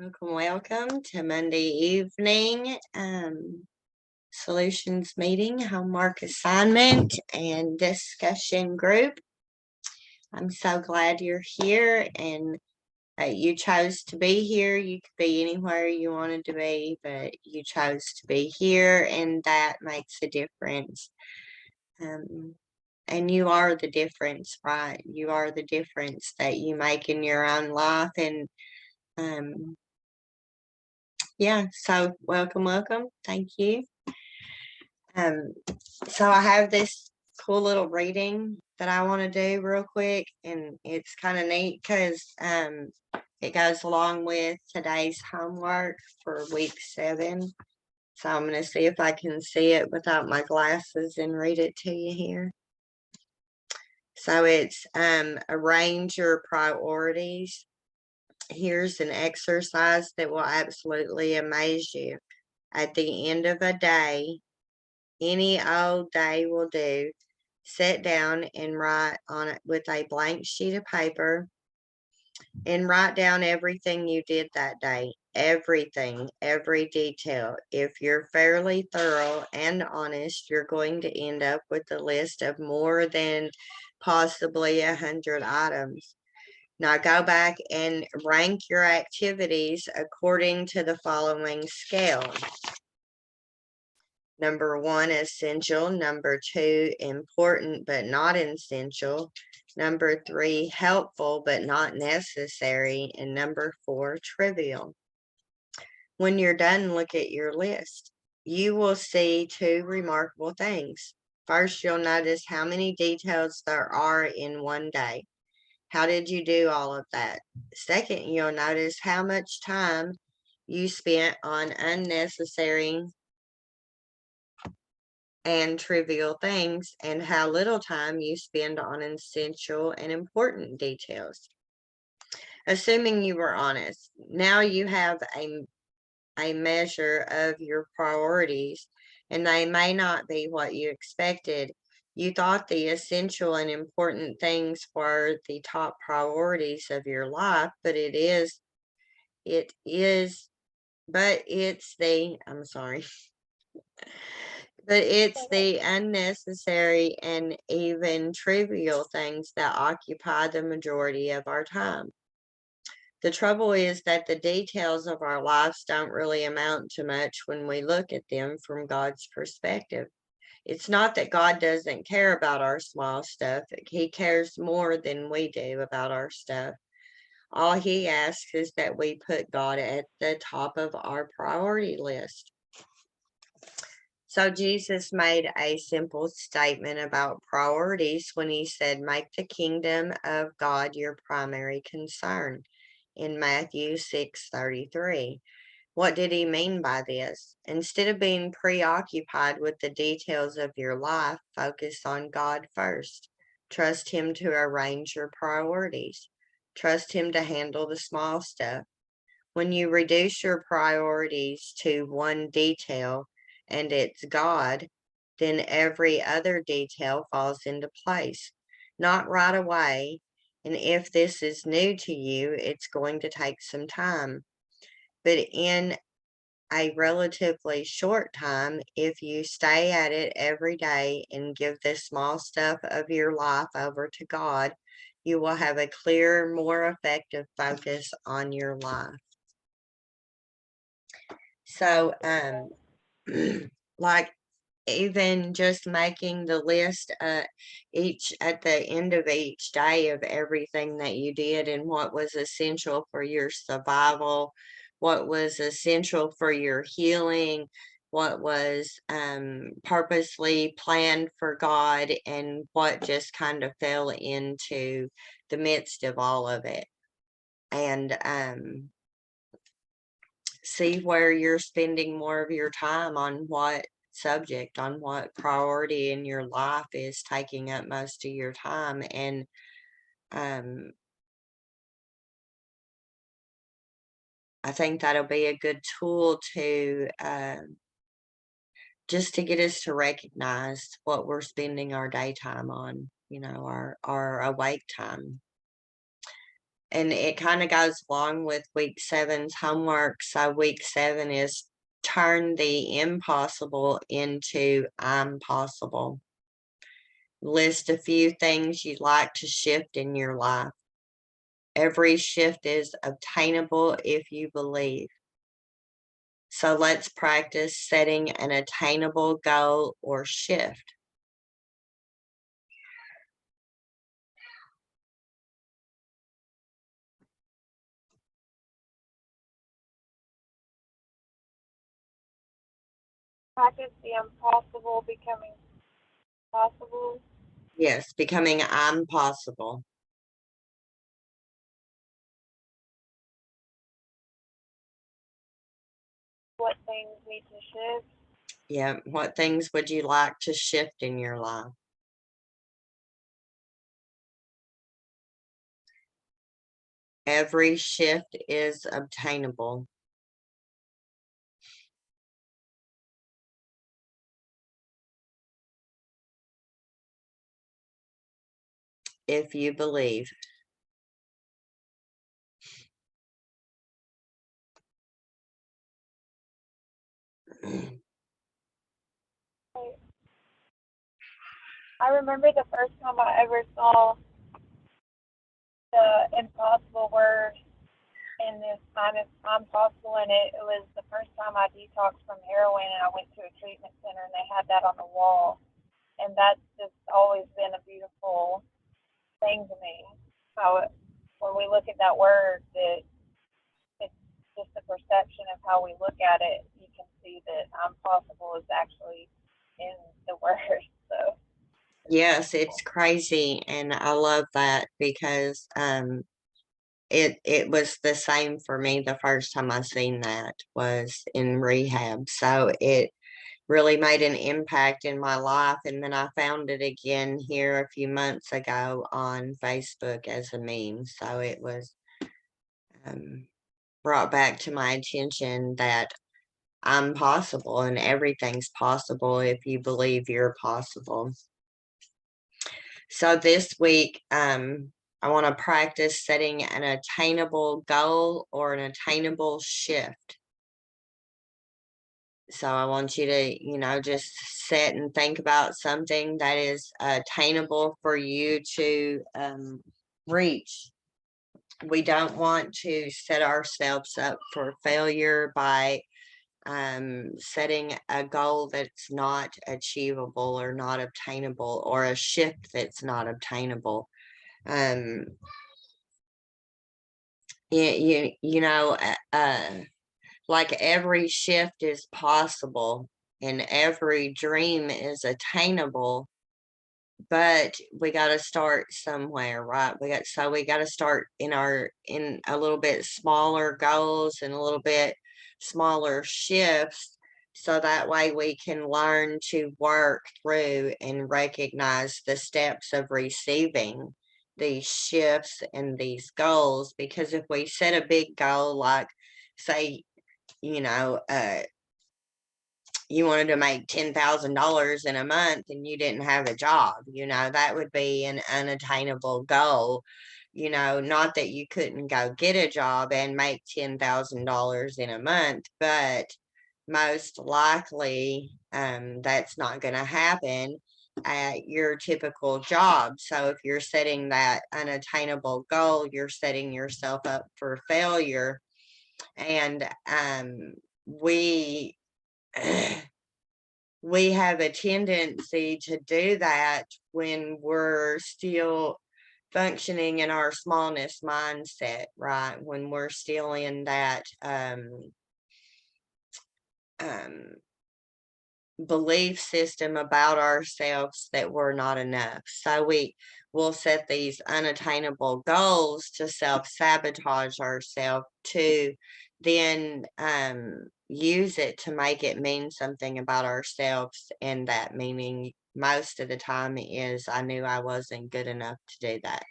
Welcome to Monday evening solutions meeting, homework assignment, and discussion group. I'm so glad you're here and you chose to be here. You could be anywhere you wanted to be, but you chose to be here, and that makes a difference. And you are the difference, right? You are the difference that you make in your own life, and yeah, so welcome. Thank you. So I have this cool little reading that I want to do real quick, and it's kind of neat because it goes along with today's homework for week 7. So I'm going to see if I can see it without my glasses and read it to you here. So it's arrange your priorities. Here's an exercise that will absolutely amaze you. At the end of a day, any old day will do, sit down and write on it with a blank sheet of paper and write down everything you did that day. Everything, every detail. If you're fairly thorough and honest, you're going to end up with a list of more than possibly 100 items. Now go back and rank your activities according to the following scale. Number 1, essential. Number 2, important but not essential. Number 3, helpful but not necessary. And number 4, trivial. When you're done, look at your list. You will see 2 remarkable things. First, you'll notice how many details there are in one day. How did you do all of that? Second, you'll notice how much time you spent on unnecessary and trivial things, and how little time you spend on essential and important details. Assuming you were honest, now you have a measure of your priorities, and they may not be what you expected. You thought the essential and important things were the top priorities of your life, but it's the unnecessary and even trivial things that occupy the majority of our time. The trouble is that the details of our lives don't really amount to much when we look at them from God's perspective. It's not that God doesn't care about our small stuff. He cares more than we do about our stuff. All he asks is that we put God at the top of our priority list. So Jesus made a simple statement about priorities when he said, make the kingdom of God your primary concern in Matthew 6:33. What did he mean by this? Instead of being preoccupied with the details of your life, focus on God first. Trust him to arrange your priorities. Trust him to handle the small stuff. When you reduce your priorities to one detail, and it's God, then every other detail falls into place. Not right away, and if this is new to you, it's going to take some time. But in a relatively short time, if you stay at it every day and give the small stuff of your life over to God, you will have a clearer, more effective focus on your life. So, like even just making the list each at the end of each day of everything that you did and what was essential for your survival, what was essential for your healing, what was purposely planned for God, and what just kind of fell into the midst of all of it. And see where you're spending more of your time, on what subject, on what priority in your life is taking up most of your time. And I think that'll be a good tool to just to get us to recognize what we're spending our daytime on, our awake time. And it kind of goes along with week 7's homework. So week 7 is turn the impossible into I'm possible. List a few things you'd like to shift in your life. Every shift is obtainable if you believe. So let's practice setting an attainable goal or shift. Practice the impossible becoming possible. Yes, becoming I'm possible. What things need to shift. Yeah, what things would you like to shift in your life? Every shift is obtainable if you believe. I remember the first time I ever saw the impossible word in this I'm possible, and it was the first time I detoxed from heroin, and I went to a treatment center, and they had that on the wall, and that's just always been a beautiful thing to me. How when we look at that word, that it's just the perception of how we look at it. You can see that I'm possible is actually in the word. So Yes, it's crazy, and I love that because it was the same for me the first time I seen that was in rehab. So it really made an impact in my life, and then I found it again here a few months ago on Facebook as a meme. So it was brought back to my attention that I'm possible and everything's possible if you believe you're possible. So this week, I want to practice setting an attainable goal or an attainable shift. So I want you to, just sit and think about something that is attainable for you to reach. We don't want to set ourselves up for failure by setting a goal that's not achievable or not obtainable, or a shift that's not obtainable. Um, like every shift is possible and every dream is attainable, but we got to start somewhere, right? We got to start in a little bit smaller goals and a little bit smaller shifts, so that way we can learn to work through and recognize the steps of receiving these shifts and these goals. Because if we set a big goal, like say, you know, you wanted to make $10,000 in a month and you didn't have a job, that would be an unattainable goal. Not that you couldn't go get a job and make $10,000 in a month, but most likely that's not going to happen at your typical job. So if you're setting that unattainable goal, you're setting yourself up for failure. And we we have a tendency to do that when we're still functioning in our smallness mindset, right? When we're still in that um, belief system about ourselves that we're not enough. So we will set these unattainable goals to self-sabotage ourselves, to then use it to make it mean something about ourselves, and that meaning most of the time is I knew I wasn't good enough to do that.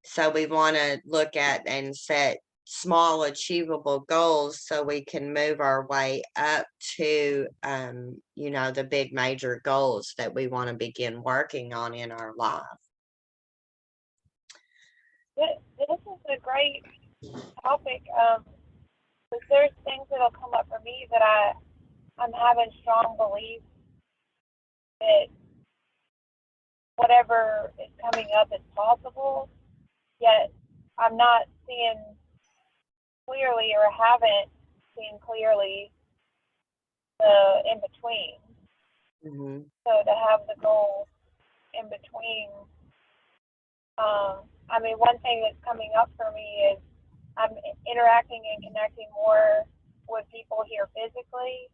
So we want to look at and set small achievable goals so we can move our way up to the big major goals that we want to begin working on in our life. a great topic. But there's things that'll come up for me that I'm having strong beliefs that whatever is coming up is possible, yet I'm not seeing clearly or haven't seen clearly the in between. Mhm. So to have the goal in between, I mean, one thing that's coming up for me is I'm interacting and connecting more with people here physically,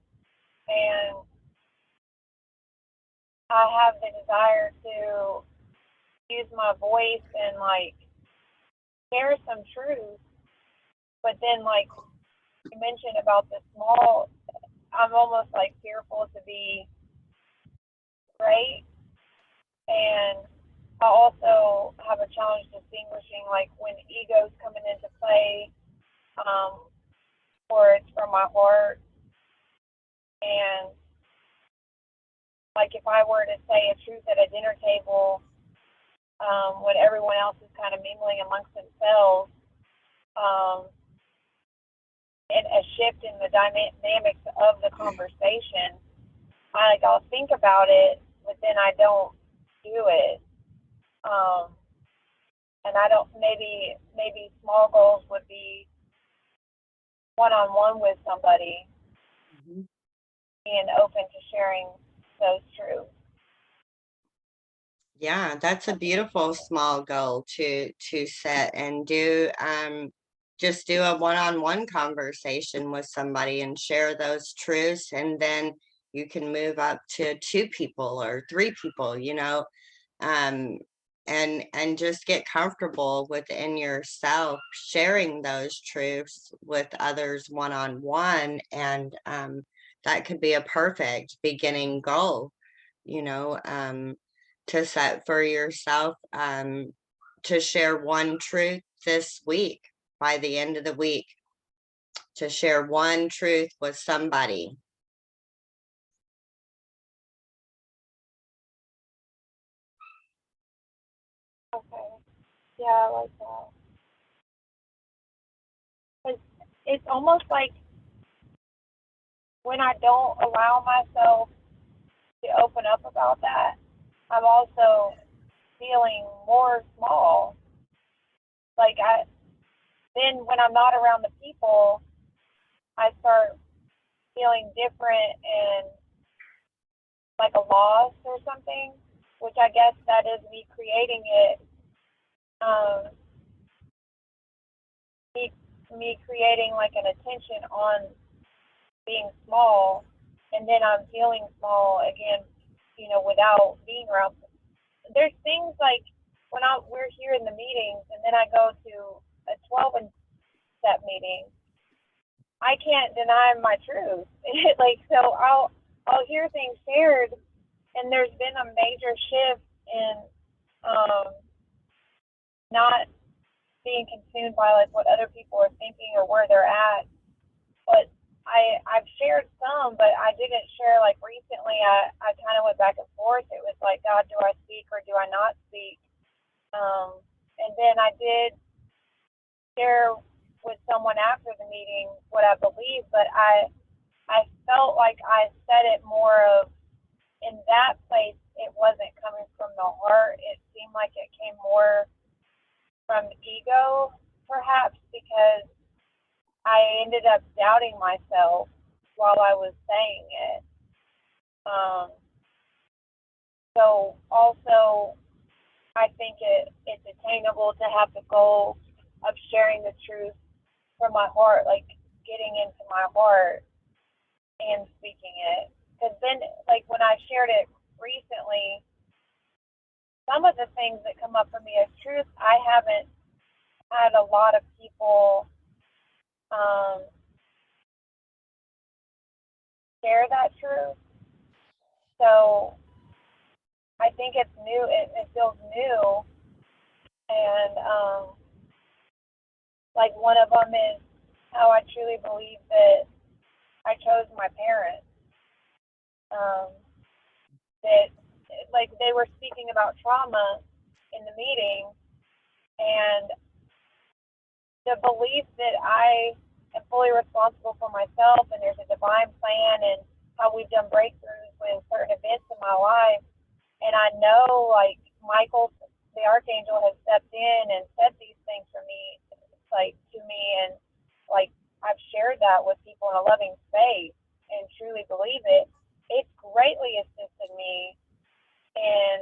and I have the desire to use my voice and like share some truth. But then, like you mentioned about the small, I'm almost like fearful to be great, and I also have a challenge distinguishing like when ego's coming into play, um, or it's from my heart. And like if I were to say a truth at a dinner table, when everyone else is kind of mingling amongst themselves, um, and a shift in the dynamics of the conversation, I'll think about it, but then I don't do it. Um, and I don't maybe small goals would be one on one with somebody, Mhm. being open to sharing those truths. Yeah, that's a beautiful small goal to set and do. Just do a one-on-one conversation with somebody and share those truths, and then you can move up to two people or three people, um, and just get comfortable within yourself sharing those truths with others one-on-one, and that could be a perfect beginning goal, you know. To set for yourself, to share one truth this week, by the end of the week, to share one truth with somebody. Okay. Yeah, I like that. It's, it's almost like when I don't allow myself to open up about that, I'm also feeling more small. Like then when I'm not around the people, I start feeling different and like a loss or something, which I guess that is me creating it, um, me, me creating like an attention on being small, and then I'm feeling small again, without being around. There's things like when we're here in the meetings, and then I go to a 12 and step meeting, I can't deny my truth. Like so, I'll hear things shared, and there's been a major shift in um, not being consumed by like what other people are thinking or where they're at. But I've shared some, but I didn't share like recently. I kind of went back and forth. It was like, God, do I speak or do I not speak? And then I did share with someone after the meeting what I believe, but I felt like I said it more of in that place. It wasn't coming from the heart. It seemed like it came more from ego, perhaps because I ended up doubting myself while I was saying it. Um, so also, I think it's attainable to have the goal of sharing the truth from my heart, like getting into my heart and speaking it. Because then, like when I shared it recently, some of the things that come up for me as truth, I haven't had a lot of people um, share that truth. So I think it's new. It feels new, and like one of them is how I truly believe that I chose my parents. Um, that like they were speaking about trauma in the meeting, and the belief that I am fully responsible for myself and there's a divine plan and how we've done breakthroughs with certain events in my life. And I know, like, Michael, the archangel, has stepped in and said these things for me, like, to me, and, like, I've shared that with people in a loving space and truly believe it. It's greatly assisted me in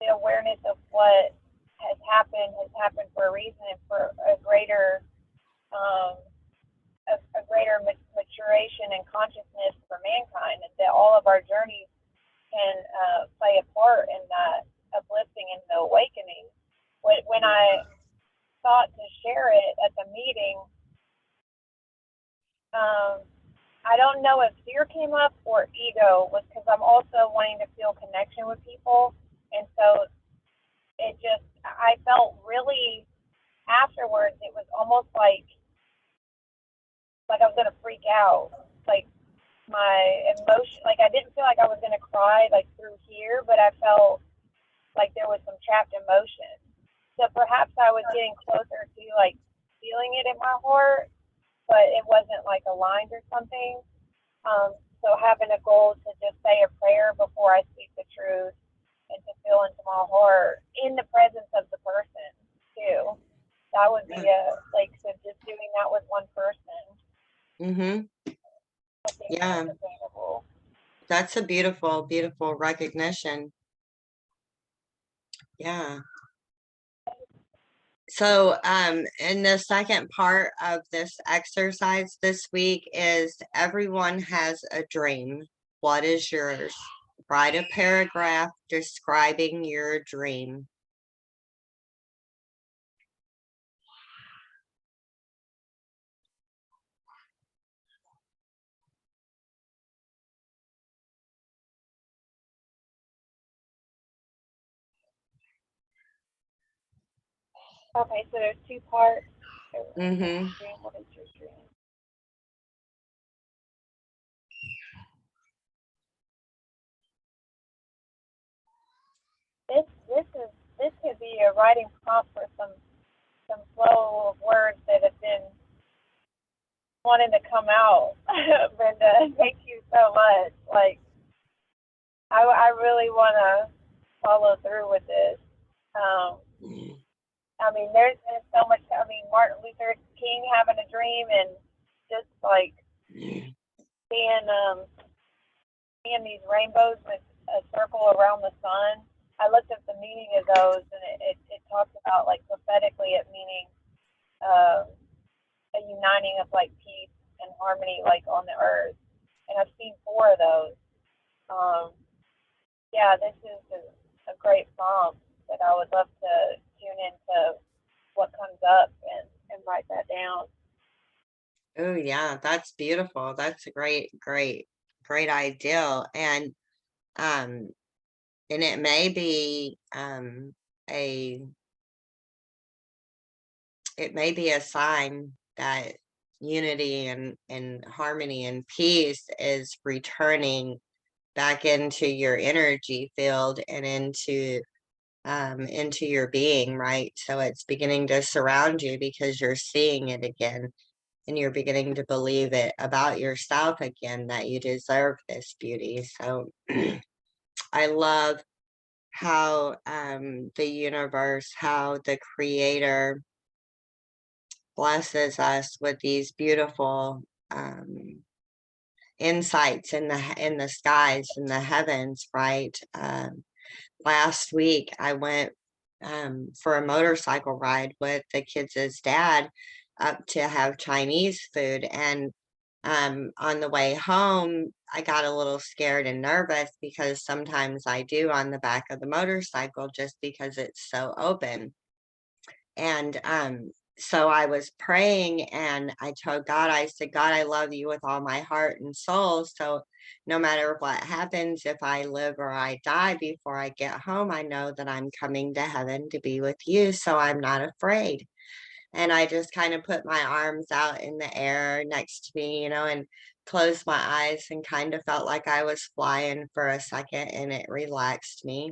the awareness of what has happened for a reason and for a greater um, a greater maturation and consciousness for mankind, and that all of our journeys can play a part in that uplifting and the awakening. When I thought to share it at the meeting, I don't know if fear came up or ego, was because I'm also wanting to feel connection with people, and so it just, I felt really, afterwards, it was almost like I was gonna freak out, like my emotion, like I didn't feel like I was gonna cry like through here, but I felt like there was some trapped emotion. So perhaps I was getting closer to like feeling it in my heart, but it wasn't like aligned or something. So having a goal to just say a prayer before I speak the truth and to feel into my heart in the presence of the person too. That would be like, so just doing that with one person, Mm-hmm. I think Yeah, that's available. that's a beautiful, beautiful recognition. Yeah. So, in the second part of this exercise this week is everyone has a dream. What is yours? Write a paragraph describing your dream. Okay, so there's two parts. Mm-hmm. Dream, what is your dream? This could be a writing prompt for some flow of words that have been wanting to come out. Brenda, thank you so much. Like, I really want to follow through with this. Um, I mean, there's been so much. I mean, Martin Luther King having a dream and just like seeing seeing these rainbows with a circle around the sun. I looked up the meaning of those, and it talks about like prophetically it meaning uh, a uniting of like peace and harmony like on the earth. And I've seen four of those. Um, yeah, this is a great prompt that I would love to tune into what comes up and write that down. Oh yeah, that's beautiful. That's a great, great, great idea. Um, and it may be a it may be a sign that unity and harmony and peace is returning back into your energy field and into your being, right? So it's beginning to surround you because you're seeing it again and you're beginning to believe it about yourself again that you deserve this beauty. So I love how the universe, how the creator blesses us with these beautiful insights in the skies, in the heavens, right? Last week I went for a motorcycle ride with the kids' dad up to have Chinese food, and on the way home I got a little scared and nervous because sometimes I do on the back of the motorcycle just because it's so open. And so I was praying and I told God, I said, God, I love you with all my heart and soul. So no matter what happens, if I live or I die before I get home, I know that I'm coming to heaven to be with you. So I'm not afraid. And I just kind of put my arms out in the air next to me, and closed my eyes and kind of felt like I was flying for a second and it relaxed me.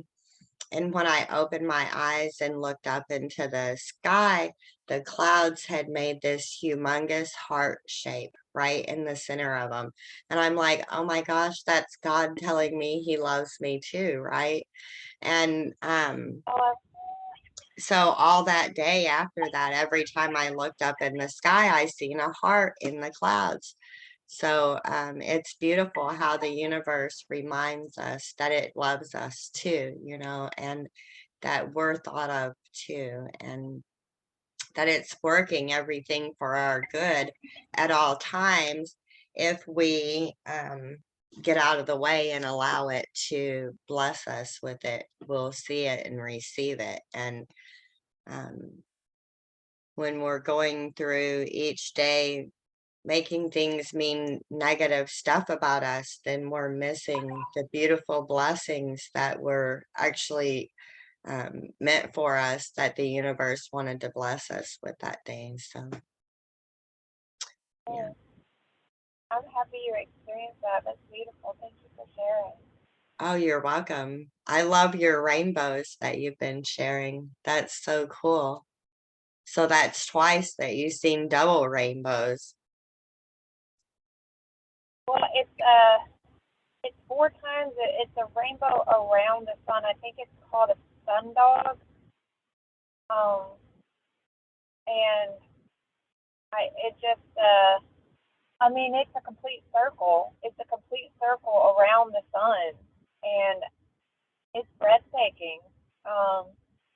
And when I opened my eyes and looked up into the sky, the clouds had made this humongous heart shape right in the center of them. And I'm like, oh my gosh, that's God telling me he loves me too, right? And Oh, so all that day after that, every time I looked up in the sky, I seen a heart in the clouds. So it's beautiful how the universe reminds us that it loves us too, you know, and that we're thought of too, and that it's working everything for our good at all times if we get out of the way and allow it to bless us with it. We'll see it and receive it. And um, when we're going through each day making things mean negative stuff about us, then we're missing the beautiful blessings that were actually meant for us, that the universe wanted to bless us with that day. So, yeah. oh, I'm happy you experienced that. That's beautiful. Thank you for sharing. Oh, you're welcome. I love your rainbows that you've been sharing. That's so cool. So that's twice that you've seen double rainbows. Well, it's four times. It's a rainbow around the sun. I think it's called a sundog. Um, and it just I mean, it's a complete circle. It's a complete circle around the sun, and it's breathtaking.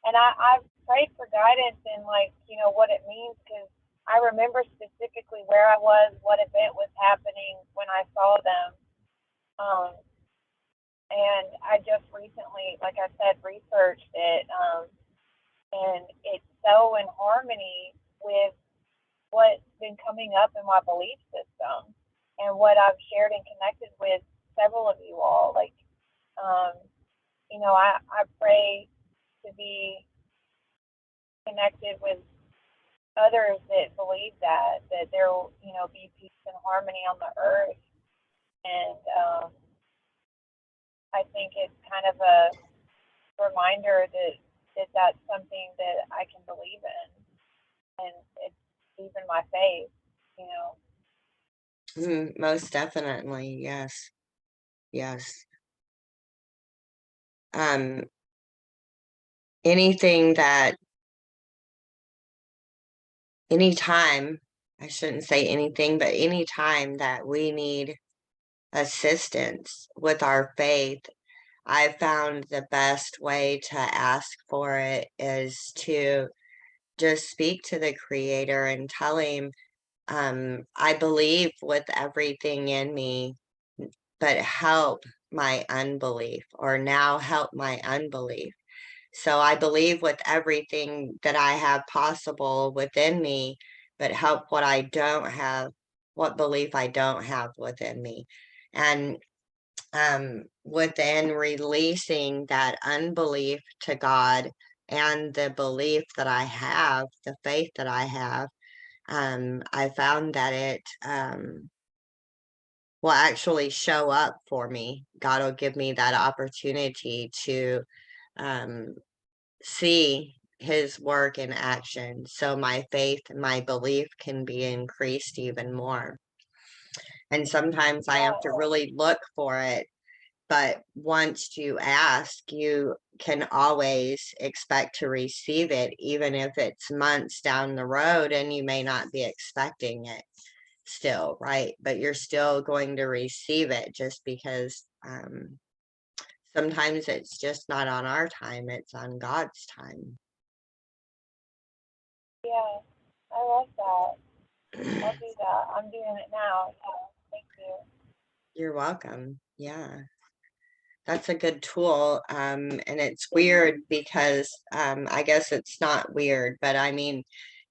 And I've prayed for guidance in, like, what it means, because I remember specifically where I was, what event was happening when I saw them. Um, and I just recently, like I said, researched it, and it's so in harmony with what's been coming up in my belief system and what I've shared and connected with several of you all. Like, um, I pray to be connected with others that believe that there will, be peace and harmony on the earth. And I think it's kind of a reminder that that's something that I can believe in, and it's even my faith, you know. Most definitely, yes, yes. Um, anything that, anytime, I shouldn't say anything, but anytime that we need assistance with our faith, I found the best way to ask for it is to just speak to the creator and tell him, I believe with everything in me, but help my unbelief, or now help my unbelief. So I believe with everything that I have possible within me, but help what I don't have, what belief I don't have within me. And within releasing that unbelief to God and the belief that I have, the faith that I have, I found that it will actually show up for me. God will give me that opportunity to um, see his work in action, so my faith and my belief can be increased even more. And sometimes I have Yeah, to really look for it, but once you ask, you can always expect to receive it, even if it's months down the road and you may not be expecting it still, right? But you're still going to receive it, just because sometimes it's just not on our time, it's on God's time. yeah, I love that. I'll do that. I'm doing it now. Yeah, thank you. You're welcome. Yeah, that's a good tool. And it's weird because I guess it's not weird, but I mean,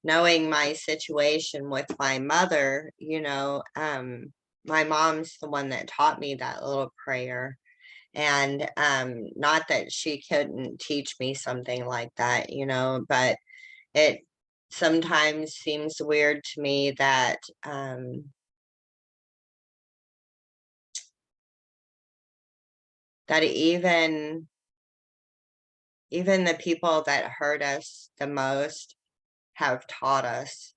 knowing my situation with my mother, my mom's the one that taught me that little prayer. And not that she couldn't teach me something like that, but it sometimes seems weird to me that that even even the people that hurt us the most have taught us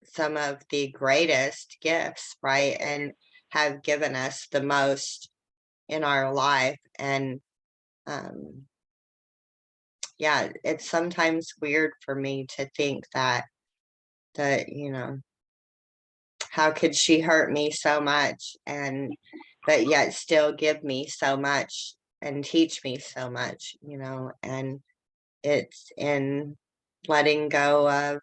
some of the greatest gifts, right? And have given us the most in our life. And um, yeah, it's sometimes weird for me to think that, how could she hurt me so much and but yet still give me so much and teach me so much, and it's in letting go of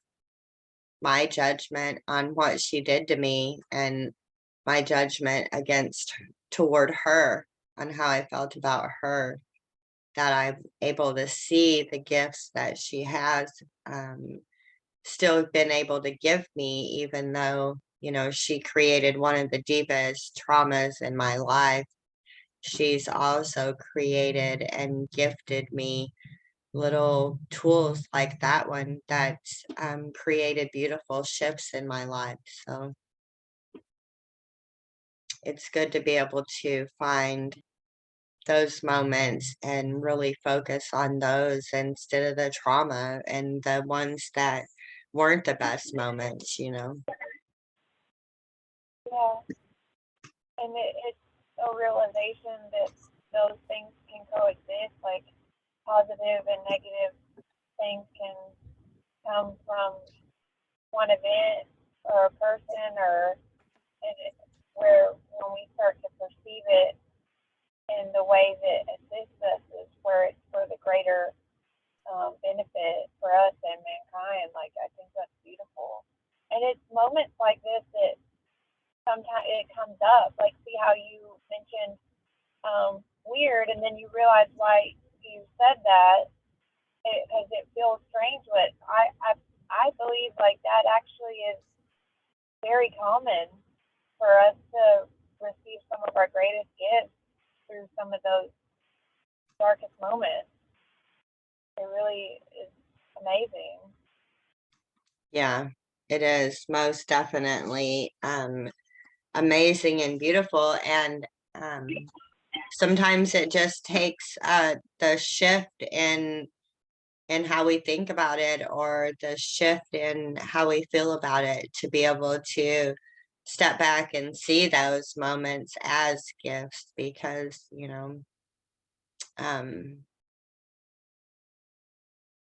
my judgment on what she did to me and my judgment against toward her on how I felt about her that I'm able to see the gifts that she has um, still been able to give me, even though, she created one of the deepest traumas in my life. She's also created and gifted me little tools like that one that's created beautiful shifts in my life. So it's good to be able to find those moments and really focus on those instead of the trauma and the ones that weren't the best moments. Yeah, and it's a realization that those things can coexist, like positive and negative things can come from one event or a person or and it, where when we start to perceive it in the way that assists us is where it's for the greater benefit for us and mankind. Like I think that's beautiful, and it's moments like this that sometimes it comes up. Like see how you mentioned weird, and then you realize why you said that because it feels strange. But I believe like that actually is very common for us to receive some of our greatest gifts through some of those darkest moments. It really is amazing. Yeah, it is most definitely amazing and beautiful. And um, sometimes it just takes the shift in how we think about it or the shift in how we feel about it to be able to step back and see those moments as gifts because um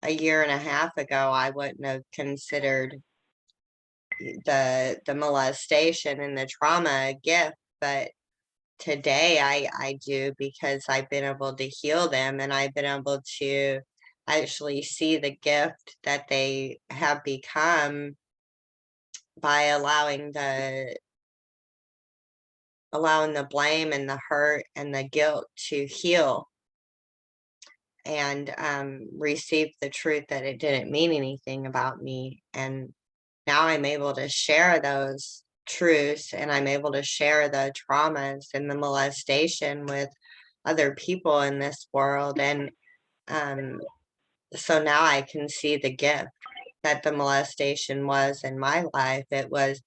a year and a half ago I wouldn't have considered the molestation and the trauma a gift, but today I do because I've been able to heal them and I've been able to actually see the gift that they have become by allowing the blame and the hurt and the guilt to heal and receive the truth that it didn't mean anything about me. And now I'm able to share those truths and I'm able to share the traumas and the molestation with other people in this world. And um, so now I can see the gift that the molestation was in my life. It was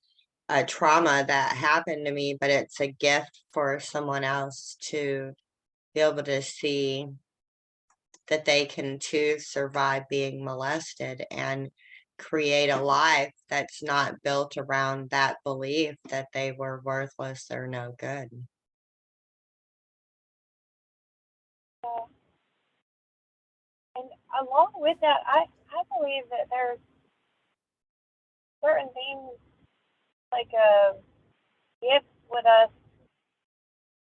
a trauma that happened to me, but it's a gift for someone else to be able to see that they can too survive being molested and create a life that's not built around that belief that they were worthless or no good. Uh, and along with that, I believe that there's certain things like gifts with us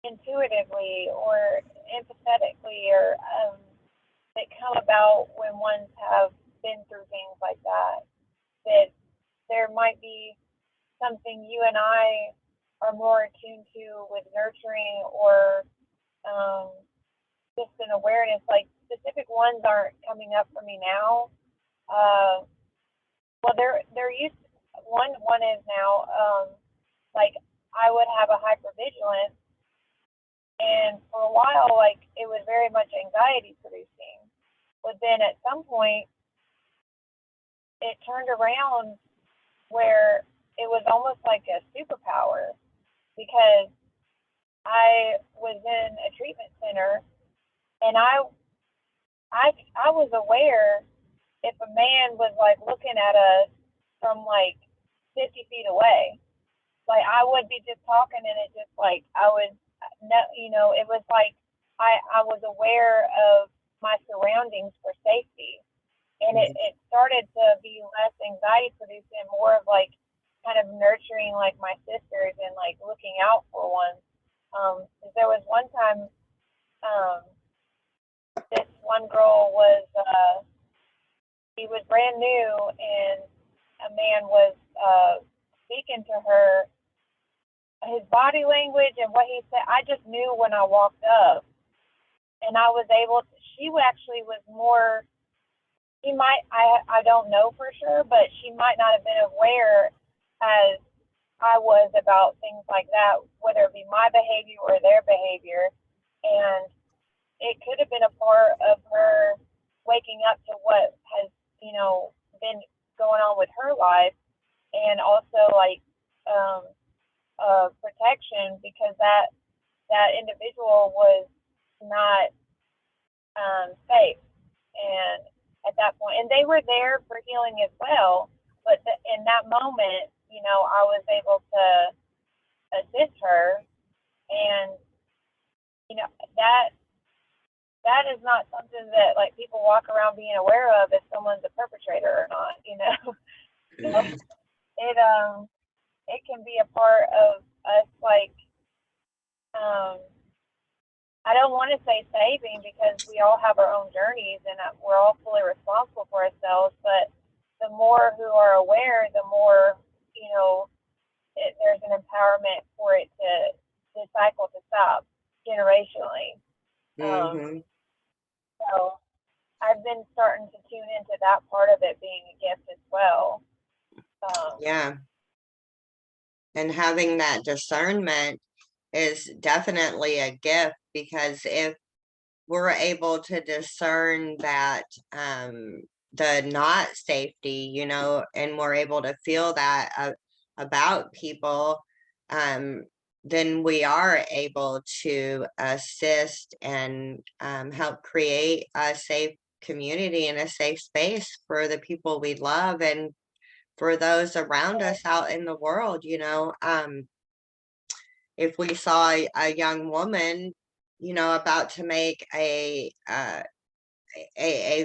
intuitively or empathetically or that come about when ones have been through things like that. That there might be something you and I are more attuned to with nurturing or um, just an awareness. Like specific ones aren't coming up for me now. Uh, well, there used one is now like I would have a hypervigilance, and for a while, like it was very much anxiety producing. But then at some point, it turned around where it was almost like a superpower because I was in a treatment center and I I was aware if a man was like looking at us from like 50 feet away, like I would be just talking and it just like I would no, you know, it was like I was aware of my surroundings for safety, and it started to be less anxiety producing, more of like kind of nurturing like my sisters and like looking out for one. There was one time, um, this one girl was she was brand new, and a man was speaking to her. His body language and what he said, I just knew when I walked up, and I was able to. She actually was more. She might. I don't know for sure, but she might not have been aware as I was about things like that, whether it be my behavior or their behavior, and it could have been a part of her waking up to what has, been going on with her life, and also like um, protection, because that individual was not safe, and at that point, and they were there for healing as well. But in that moment, I was able to assist her, and you know that that is not something that like people walk around being aware of if someone's a perpetrator or not. So it can be a part of us, like, um, I don't want to say saving, because we all have our own journeys and we're all fully responsible for ourselves. But the more who are aware, the more, there's an empowerment for it to cycle, to stop generationally. Um, Mm-hmm. so I've been starting to tune into that part of it being a gift as well. Um, Yeah. And having that discernment is definitely a gift, because if we're able to discern that the not safety, and we're able to feel that about people, um, then we are able to assist and help create a safe community and a safe space for the people we love and for those around us out in the world. If we saw a young woman, about to make a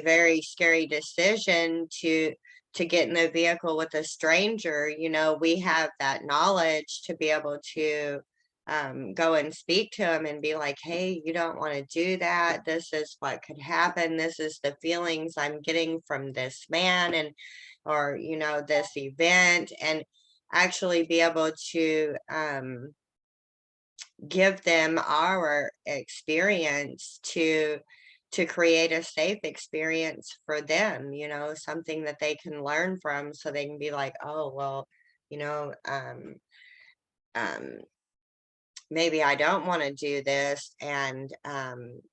very scary decision to get in a vehicle with a stranger, we have that knowledge to be able to go and speak to them and be like, hey, you don't want to do that. This is what could happen. This is the feelings I'm getting from this man, and or this event, and actually be able to give them our experience to create a safe experience for them, something that they can learn from, so they can be like, oh, well, you know um um maybe I don't want to do this, and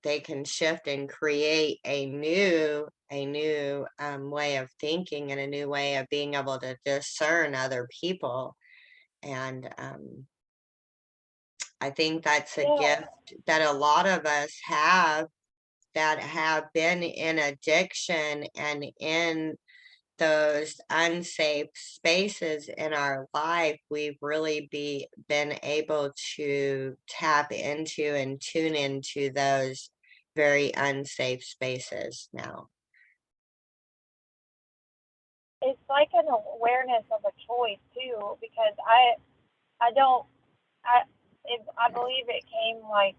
they can shift and create a new way of thinking and a new way of being able to discern other people. And I think that's a yeah, gift that a lot of us have, that have been in addiction and in those unsafe spaces in our life. We've really been able to tap into and tune into those very unsafe spaces now. it's like an awareness of a choice too, because I don't I I believe it came like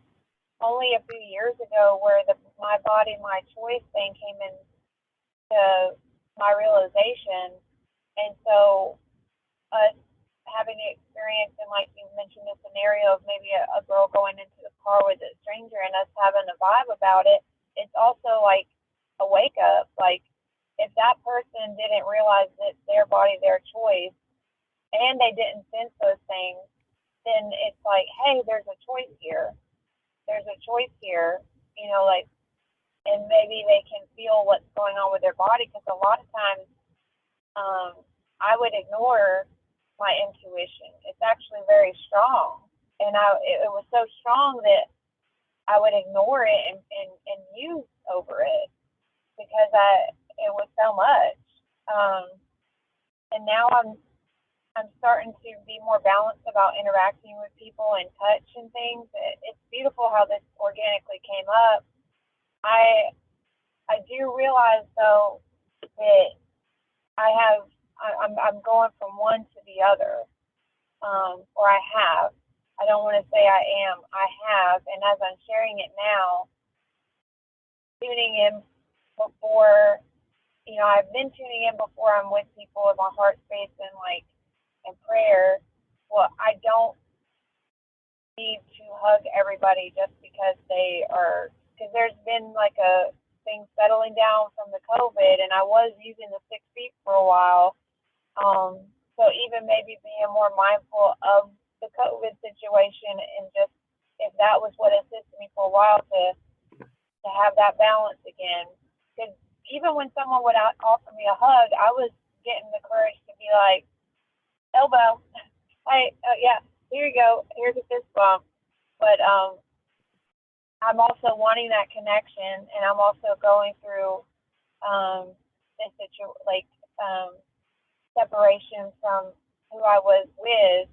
only a few years ago where the my body my choice thing came into my realization, and so us having the experience, and like you mentioned the scenario of maybe a girl going into the car with a stranger and us having a vibe about it, it's also like a wake up. Like, if that person didn't realize that it's their body, their choice, and they didn't sense those things, then it's like, hey, there's a choice here. There's a choice here. Like, and maybe they can feel what's going on with their body, because a lot of times, um, I would ignore my intuition. It's actually very strong, and it was so strong that I would ignore it and muse over it. because it was so much. And now I'm starting to be more balanced about interacting with people and touch and things. It's beautiful how this organically came up. I I do realize though that I'm going from one to the other, or I have. I don't want to say I am. I have, and as I'm sharing it now, tuning in before, I've been tuning in before I'm with people in my heart space and like in prayer. Well, I don't need to hug everybody just because because there's been like a thing settling down from the COVID, and I was using the 6 feet for a while. So even maybe being more mindful of the COVID situation and just if that was what assisted me for a while to have that balance again. Because even when someone would offer me a hug, I was getting the courage to be like, elbow, hey, yeah, here you go, here's a fist bump. But I'm also wanting that connection, and I'm also going through this separation from who I was with,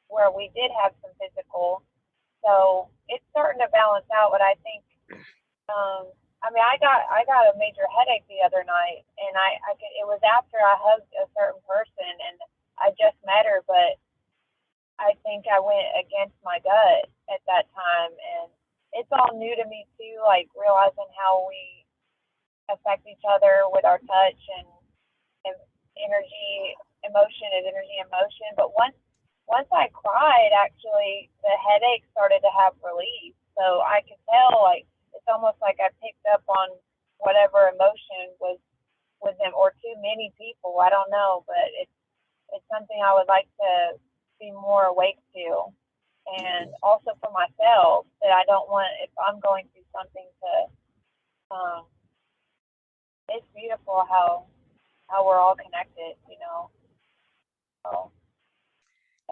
where we did have some physical. So it's starting to balance out. But I think, I got a major headache the other night, and it was after I hugged a certain person, and I just met her, but I think I went against my gut at that time, and it's all new to me too, like realizing how we affect each other with our touch and energy. Emotion is energy and motion. But once I cried, actually, the headache started to have relief. So I could tell, like, it's almost like I picked up on whatever emotion was with them, or too many people. I don't know, but it's something I would like to be more awake to, and also for myself that I don't want, if I'm going through something, to. It's beautiful how we're all connected, So,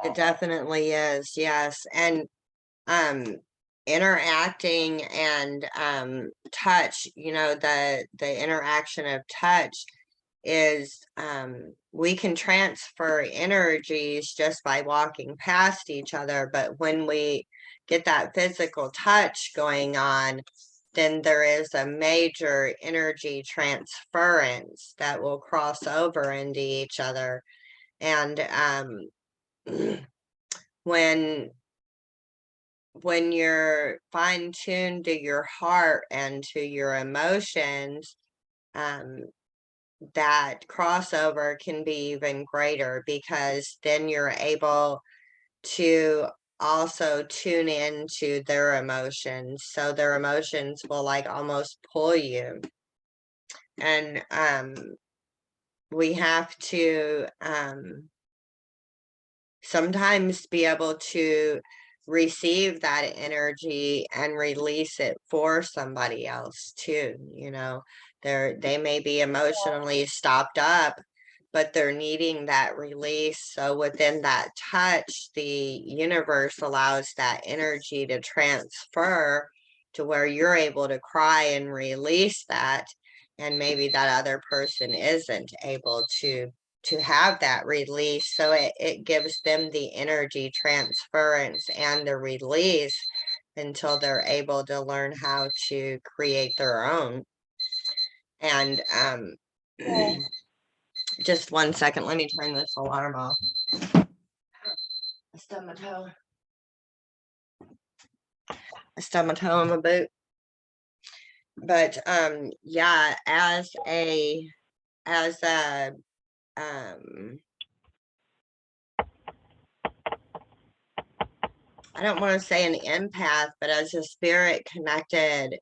It definitely is, yes. And interacting and touch, the interaction of touch is we can transfer energies just by walking past each other, but when we get that physical touch going on, then there is a major energy transference that will cross over into each other. And when you're fine-tuned to your heart and to your emotions, that crossover can be even greater, because then you're able to also tune into their emotions, so their emotions will like almost pull you. And we have to sometimes be able to receive that energy and release it for somebody else too. They may be emotionally stopped up, but they're needing that release. So within that touch, the universe allows that energy to transfer to where you're able to cry and release that, and maybe that other person isn't able to have that release. So it gives them the energy transference and the release until they're able to learn how to create their own. And yeah. just 1 second, let me turn this alarm off. I stubbed my toe. I stubbed my toe on my boot. But yeah, as a I don't want to say an empath, but as a spirit connected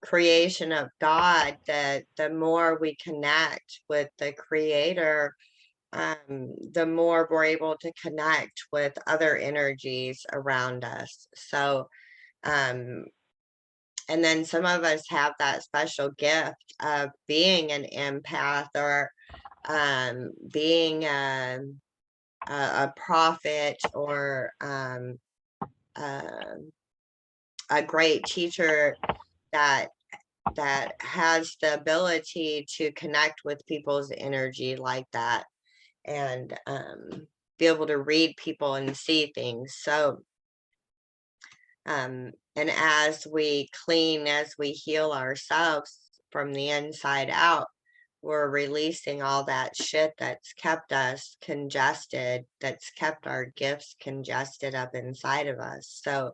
creation of God, that the more we connect with the creator, the more we're able to connect with other energies around us. So, and then some of us have that special gift of being an empath, or being a prophet, or a great teacher that that has the ability to connect with people's energy like that, and be able to read people and see things. So and as we clean, as we heal ourselves from the inside out, we're releasing all that shit that's kept us congested, that's kept our gifts congested up inside of us. So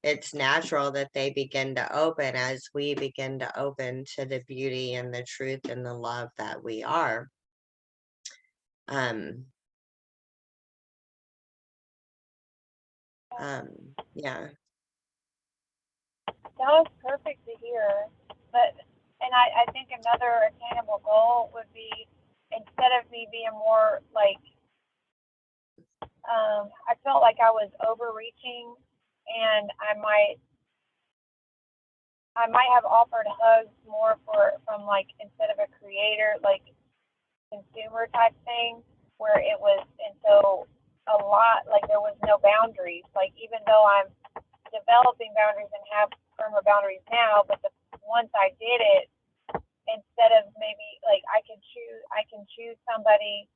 it's natural that they begin to open as we begin to open to the beauty and the truth and the love that we are. Um, yeah. That was perfect to hear. But and I think another attainable goal would be, instead of me being more like, I felt like I was overreaching, and I might have offered hugs more from like, instead of a creator, like consumer type thing, where it was, and so a lot, like there was no boundaries. Like, even though I'm developing boundaries and have firmer boundaries now, but once I did it, instead of maybe like, I can choose somebody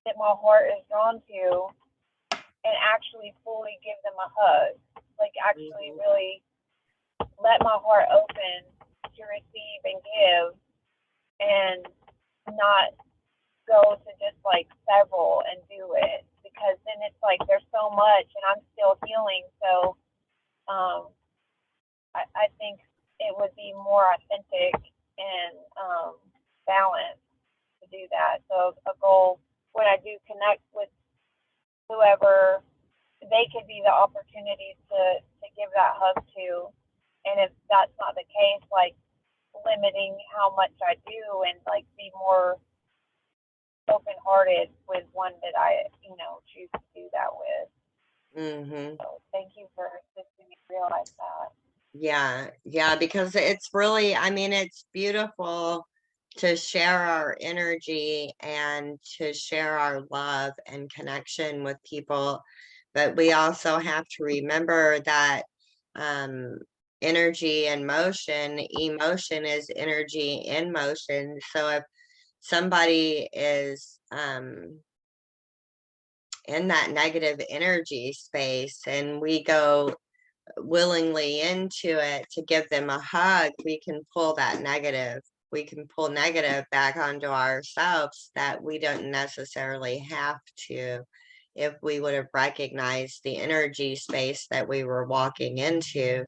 that my heart is drawn to and actually fully give them a hug, like actually Mhm. really let my heart open to receive and give, and not go to just like several and do it, because then it's like there's so much and I'm still healing. So um, I think it would be more authentic and balanced to do that. So a goal, when I do connect with whoever, they could be the opportunity to give that hug to. And if that's not the case, like limiting how much I do, and like be more open hearted with one that I, choose to do that with. Mhm. So thank you for assisting me realize that. Yeah, yeah, because it's really, I mean, it's beautiful to share our energy and to share our love and connection with people. But we also have to remember that um, energy and motion, emotion is energy in motion. So if somebody is in that negative energy space and we go willingly into it to give them a hug, we can pull that negative. We can pull negative back onto ourselves that we don't necessarily have to if we would have recognized the energy space that we were walking into.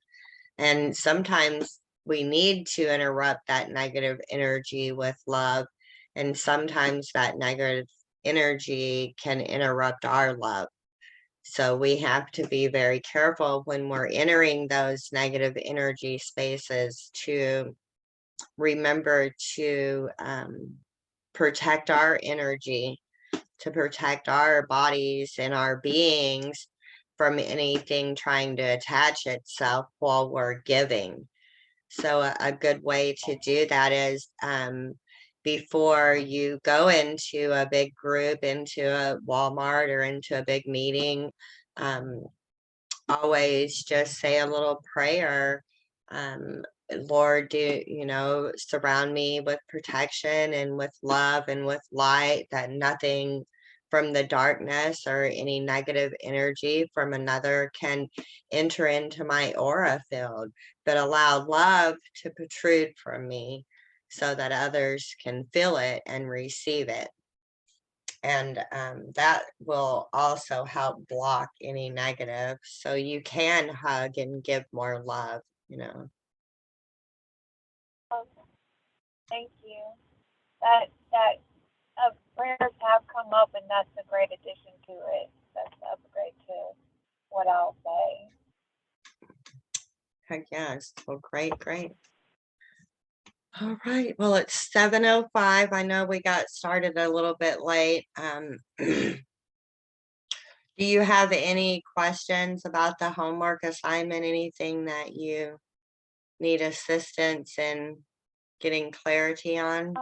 And sometimes we need to interrupt that negative energy with love. And sometimes that negative energy can interrupt our love. So we have to be very careful when we're entering those negative energy spaces to remember to protect our energy, to protect our bodies and our beings from anything trying to attach itself while we're giving. So a good way to do that is before you go into a big group, into a Walmart or into a big meeting, um, always just say a little prayer. Um, Lord, surround me with protection and with love and with light, that nothing from the darkness or any negative energy from another can enter into my aura field, but allow love to protrude from me so that others can feel it and receive it. And that will also help block any negative. So you can hug and give more love. Okay, thank you. That prayers have come up, and that's a great addition to it. That's an upgrade to what I'll say. Heck yes. Well, great, great. All right. Well, it's 7:05. I know we got started a little bit late. Do you have any questions about the homework assignment? Anything that you need assistance in getting clarity on?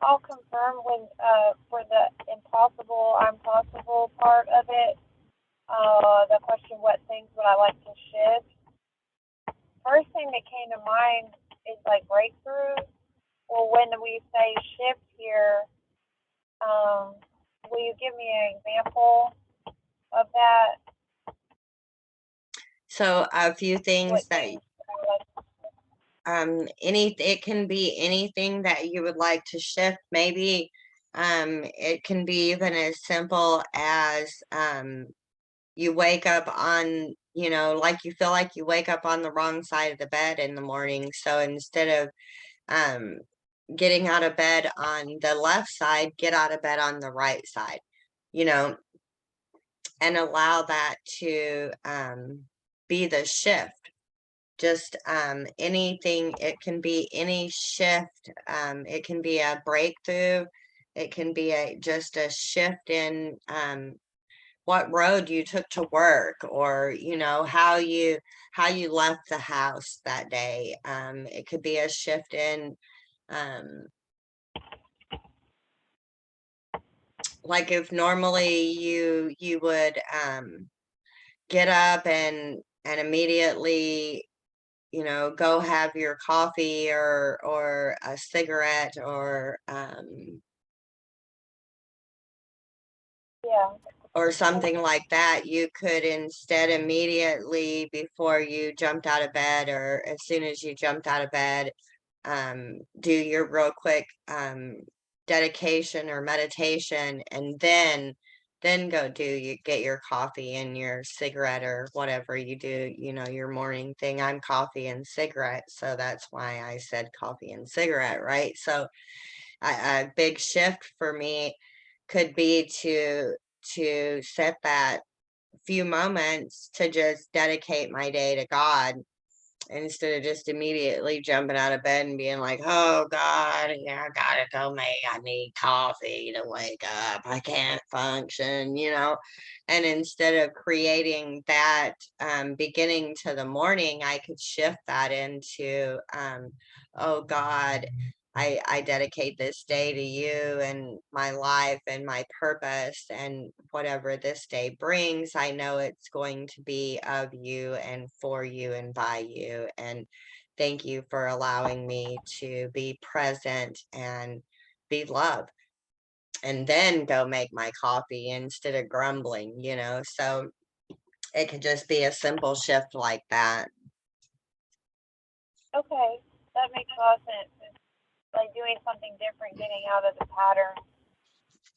I'll confirm when, for the impossible, I'm possible part of it. The question, what things would I like to shift? first thing that came to mind is like breakthroughs. Well, when we say shift here, will you give me an example of that? So a few things What that things? it can be anything that you would like to shift. Maybe it can be even as simple as you wake up on, like you feel like you wake up on the wrong side of the bed in the morning. So instead of um getting out of bed on the left side, get out of bed on the right side, you know, and allow that to be the shift. Just anything, it can be any shift, it can be a breakthrough, it can be just a shift in what road you took to work, or how you left the house that day. It could be a shift in um like if normally you would get up and immediately go have your coffee or a cigarette Yeah. or something like that. You could instead immediately before you jumped out of bed, or as soon as you jumped out of bed, do your real quick dedication or meditation, and then go get your coffee and your cigarette or whatever you do, your morning thing. I'm coffee and cigarette, so that's why I said coffee and cigarette, right? So a big shift for me could be to set that few moments to just dedicate my day to God, instead of just immediately jumping out of bed and being like, oh God, I gotta go I need coffee to wake up. I can't function. And instead of creating that beginning to the morning, I could shift that into, oh God, I dedicate this day to you and my life and my purpose, and whatever this day brings, I know it's going to be of you and for you and by you. And thank you for allowing me to be present and be loved. And then go make my coffee instead of grumbling. So it could just be a simple shift like that. Okay, that makes a lot of sense. It's like doing something different, getting out of the pattern,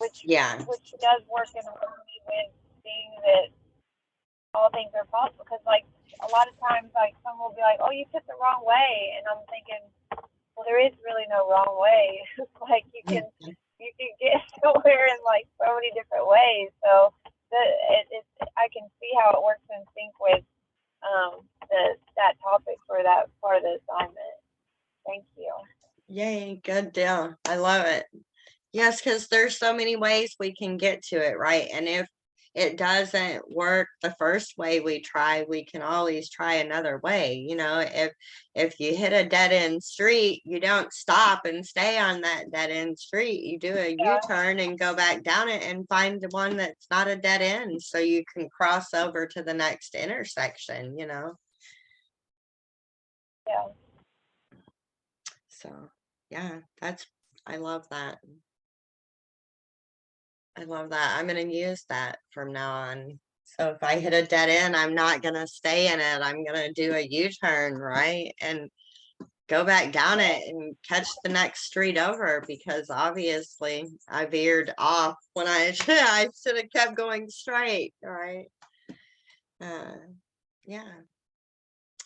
which Yeah. which does work in harmony with seeing that all things are possible. Because like a lot of times, like someone will be like, "Oh, you took the wrong way," and I'm thinking, well, there is really no wrong way. It's like you can get somewhere in like so many different ways. So I can see how it works in sync with that topic for that part of the assignment. Thank you. Yay, good deal. I love it. Yes, because there's so many ways we can get to it, right? And if it doesn't work the first way we try, we can always try another way. If you hit a dead end street, you don't stop and stay on that dead end street. You do a Yeah, U-turn and go back down it and find the one that's not a dead end, so you can cross over to the next intersection. yeah. So yeah, I love that. I love that. I'm going to use that from now on. So if I hit a dead end, I'm not going to stay in it. I'm going to do a U-turn, right? And go back down it and catch the next street over, because obviously I veered off when I I should have kept going straight, right? Uh, yeah.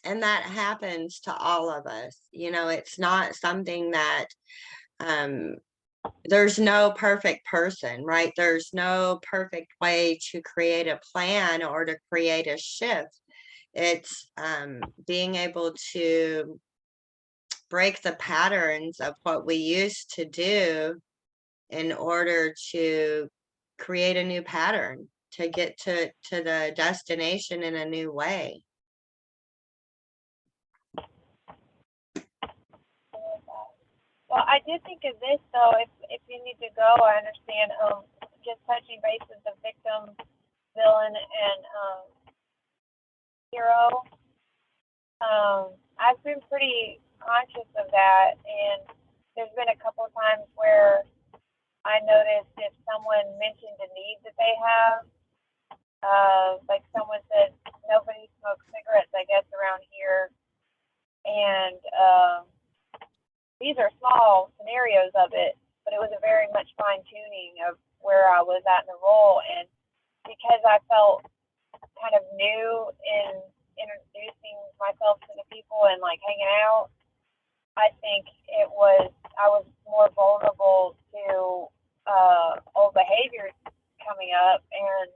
And that happens to all of us. It's not something that um there's no perfect person, right? There's no perfect way to create a plan or to create a shift. It's being able to break the patterns of what we used to do in order to create a new pattern, to get to the destination in a new way. Well, I did think of this though. If you need to go, I understand. Just touching bases of victim, villain, and hero. I've been pretty conscious of that, and there's been a couple of times where I noticed if someone mentioned a need that they have, like someone said, nobody smokes cigarettes, I guess, around here, and these are small scenarios of it, but it was a very much fine tuning of where I was at in the role, and because I felt kind of new in introducing myself to the people and like hanging out, I think I was more vulnerable to old behaviors coming up, and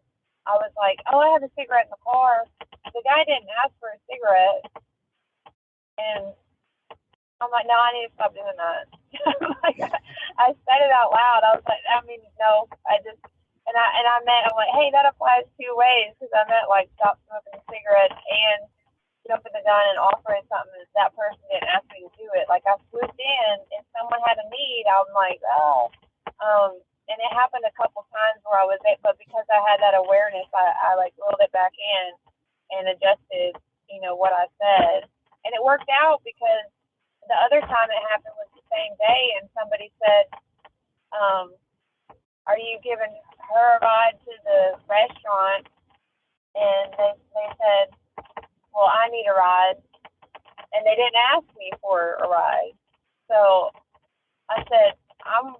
I was like, oh, I have a cigarette in the car. The guy didn't ask for a cigarette, and I'm like, no, I need to stop doing that. Like, I said it out loud. I was like, I mean, no, I meant, I'm like, hey, that applies two ways, because I meant like stop smoking cigarettes and jumping the gun and offering something that person didn't ask me to do it. Like, I swooped in, if someone had a need, I'm like, oh. And it happened a couple times where I was it, but because I had that awareness, I like reeled it back in and adjusted, what I said. And it worked out, because the other time it happened was the same day, and somebody said, are you giving her a ride to the restaurant? And they said, well, I need a ride. And they didn't ask me for a ride. So I said, I'm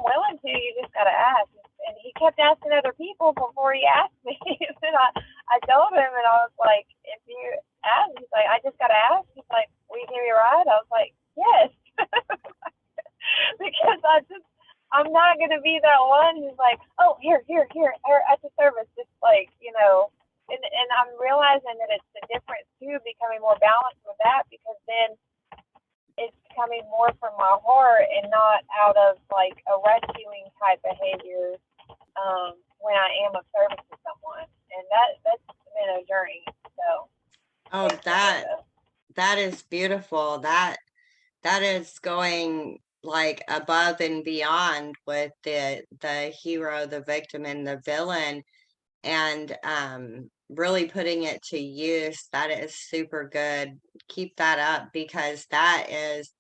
willing to, you just got to ask. And he kept asking other people before he asked me. And I told him, and I was like, if you ask, he's like, I just got to ask. He's like, will you give me a ride? I was like, yes. Because I'm not going to be that one who's like, oh, here, at the service, just like, and I'm realizing that it's the difference too, becoming more balanced with that, because then it's coming more from my heart and not out of like a rescuing type behavior when I am of service to someone. And that's been a journey. So Oh, that is beautiful. That is going like above and beyond with the hero, the victim, and the villain, and really putting it to use. That is super good. Keep that up, because that is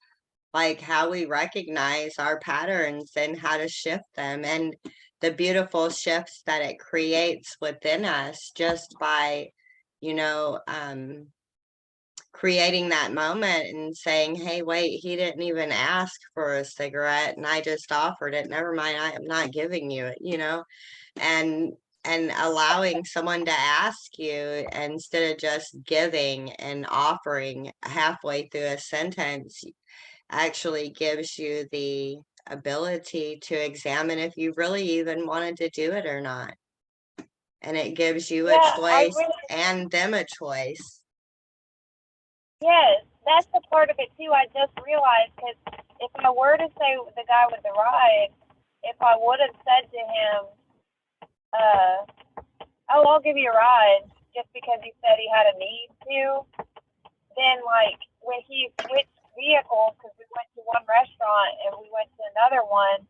like how we recognize our patterns and how to shift them, and the beautiful shifts that it creates within us just by, you know, creating that moment and saying, hey, wait, he didn't even ask for a cigarette and I just offered it. Never mind, I am not giving you it, and allowing someone to ask you instead of just giving and offering halfway through a sentence actually gives you the ability to examine if you really even wanted to do it or not. And it gives you a choice and them a choice. Yes, that's the part of it too. I just realized, because if I were to say the guy with the ride, if I would have said to him, oh, I'll give you a ride, just because he said he had a need to, then like when he switched vehicles, because we went to one restaurant and we went to another one,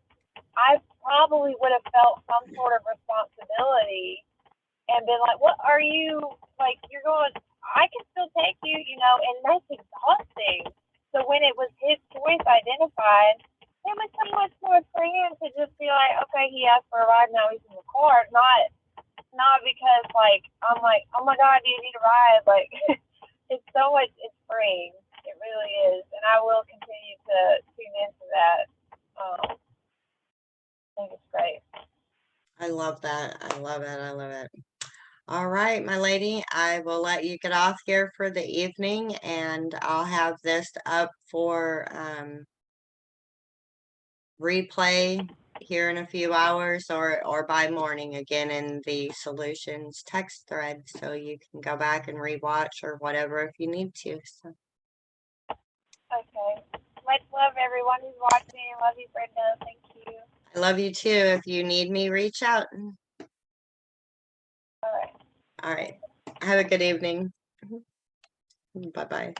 I probably would have felt some sort of responsibility and been like, what are you, like, you're going, I can still take you, and that's exhausting. So when it was his choice identified, it was so much more freeing to just be like, okay, he asked for a ride, now he's in the car. Not because, like, I'm like, oh my God, do you need a ride? Like, it's freeing. It really is. And I will continue to tune into that. I think it's great. I love that. I love it. All right, my lady, I will let you get off here for the evening, and I'll have this up for replay here in a few hours, or by morning again in the solutions text thread, so you can go back and rewatch or whatever if you need to. So. Okay. Much love, everyone who's watching. Love you, Brenda. Thank you. I love you too. If you need me, reach out. All right. All right. Have a good evening. Bye-bye.